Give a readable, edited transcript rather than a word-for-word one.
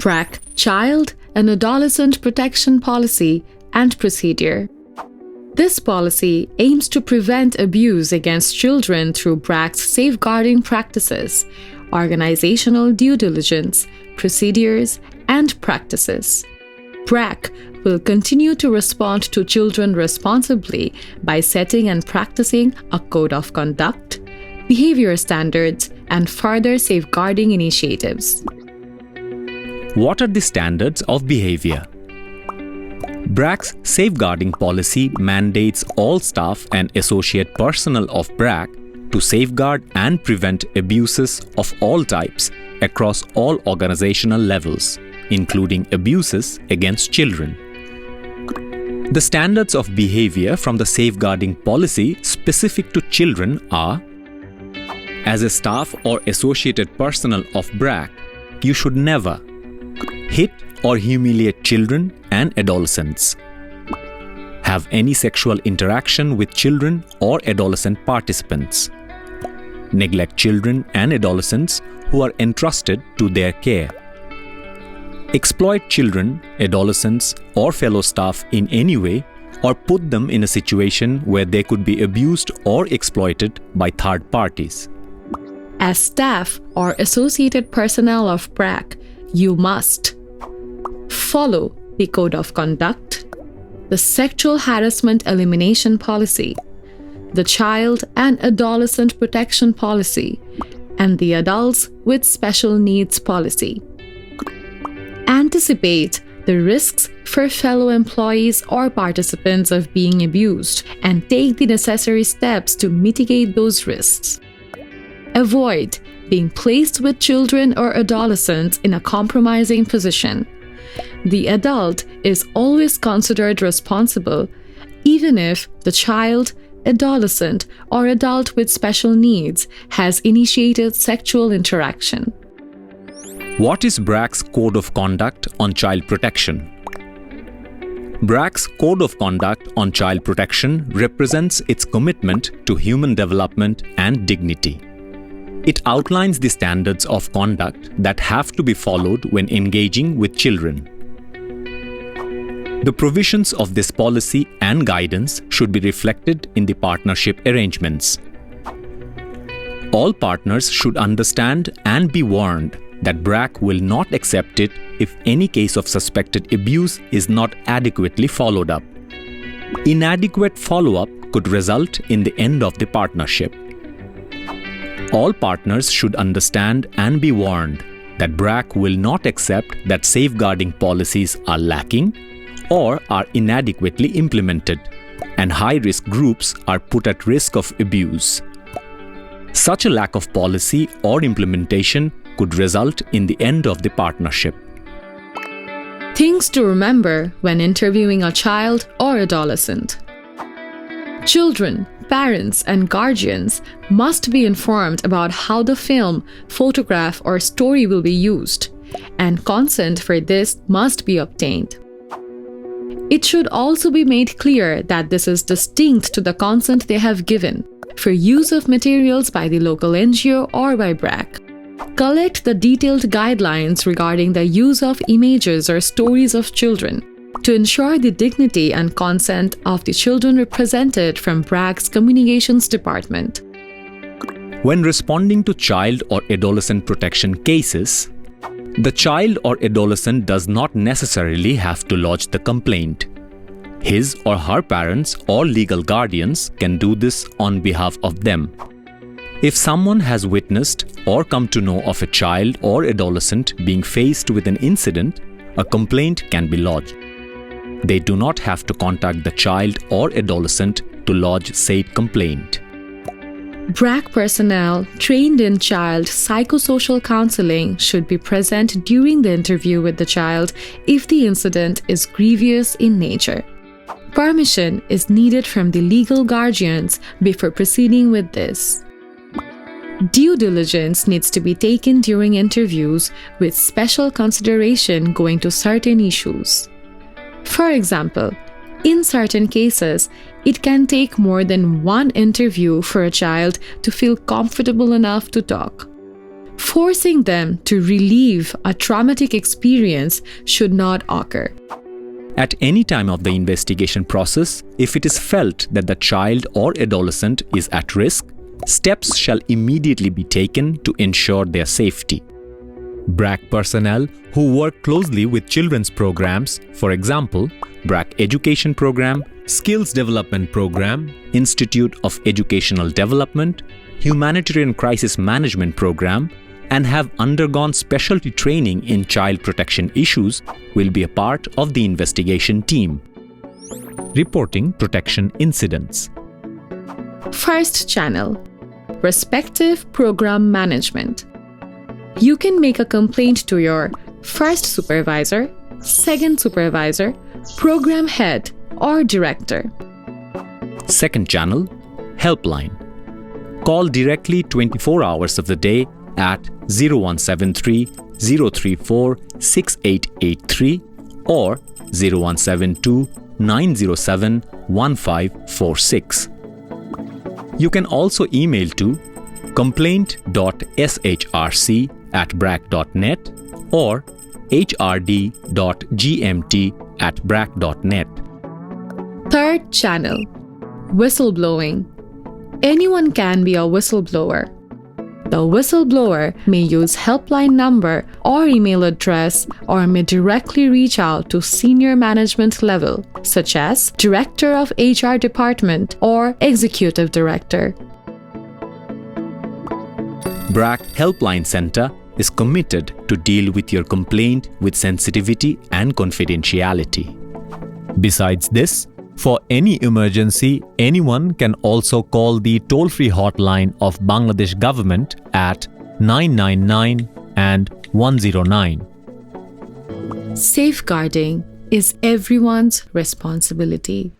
BRAC Child and Adolescent Protection Policy and Procedure. This policy aims to prevent abuse against children through BRAC's safeguarding practices, organizational due diligence, procedures, and practices. BRAC will continue to respond to children responsibly by setting and practicing a code of conduct, behavior standards, and further safeguarding initiatives. What are the standards of behavior? BRAC's safeguarding policy mandates all staff and associate personnel of BRAC to safeguard and prevent abuses of all types across all organizational levels, including abuses against children. The standards of behavior from the safeguarding policy specific to children are: as a staff or associated personnel of BRAC, you should never hit or humiliate children and adolescents, have any sexual interaction with children or adolescent participants, neglect children and adolescents who are entrusted to their care, exploit children, adolescents, or fellow staff in any way, or put them in a situation where they could be abused or exploited by third parties. As staff or associated personnel of BRAC, you must follow the Code of Conduct, the Sexual Harassment Elimination Policy, the Child and Adolescent Protection Policy, and the Adults with Special Needs Policy. Anticipate the risks for fellow employees or participants of being abused and take the necessary steps to mitigate those risks. Avoid being placed with children or adolescents in a compromising position. The adult is always considered responsible, even if the child, adolescent, or adult with special needs has initiated sexual interaction. What is BRAC's Code of Conduct on Child Protection? BRAC's Code of Conduct on Child Protection represents its commitment to human development and dignity. It outlines the standards of conduct that have to be followed when engaging with children. The provisions of this policy and guidance should be reflected in the partnership arrangements. All partners should understand and be warned that BRAC will not accept it if any case of suspected abuse is not adequately followed up. Inadequate follow-up could result in the end of the partnership. All partners should understand and be warned that BRAC will not accept that safeguarding policies are lacking or are inadequately implemented, and high-risk groups are put at risk of abuse. Such a lack of policy or implementation could result in the end of the partnership. Things to remember when interviewing a child or adolescent. Children, parents, and guardians must be informed about how the film, photograph, or story will be used, and consent for this must be obtained. It should also be made clear that this is distinct to the consent they have given for use of materials by the local NGO or by BRAC. Collect the detailed guidelines regarding the use of images or stories of children to ensure the dignity and consent of the children represented from BRAC's Communications Department. When responding to child or adolescent protection cases, the child or adolescent does not necessarily have to lodge the complaint. His or her parents or legal guardians can do this on behalf of them. If someone has witnessed or come to know of a child or adolescent being faced with an incident, a complaint can be lodged. They do not have to contact the child or adolescent to lodge said complaint. BRAC personnel trained in child psychosocial counseling should be present during the interview with the child if the incident is grievous in nature. Permission is needed from the legal guardians before proceeding with this. Due diligence needs to be taken during interviews with special consideration going to certain issues. For example, in certain cases, it can take more than one interview for a child to feel comfortable enough to talk. Forcing them to relive a traumatic experience should not occur. At any time of the investigation process, if it is felt that the child or adolescent is at risk, steps shall immediately be taken to ensure their safety. BRAC personnel who work closely with children's programs, for example, BRAC Education Program, Skills Development Program, Institute of Educational Development, Humanitarian Crisis Management Program, and have undergone specialty training in child protection issues will be a part of the investigation team. Reporting protection incidents. First channel: respective program management. You can make a complaint to your first supervisor, second supervisor, program head, or director. Second channel: helpline. Call directly 24 hours of the day at 0173 034 6883 or 0172 907 1546. You can also email to complaint.shrc@brac.net or hrd.gmt@brac.net. Third channel: whistleblowing. Anyone can be a whistleblower. The whistleblower may use helpline number or email address or may directly reach out to senior management level, such as Director of HR Department or Executive Director. BRAC Helpline Center is committed to deal with your complaint with sensitivity and confidentiality. Besides this, for any emergency, anyone can also call the toll-free hotline of Bangladesh government at 999 and 109. Safeguarding is everyone's responsibility.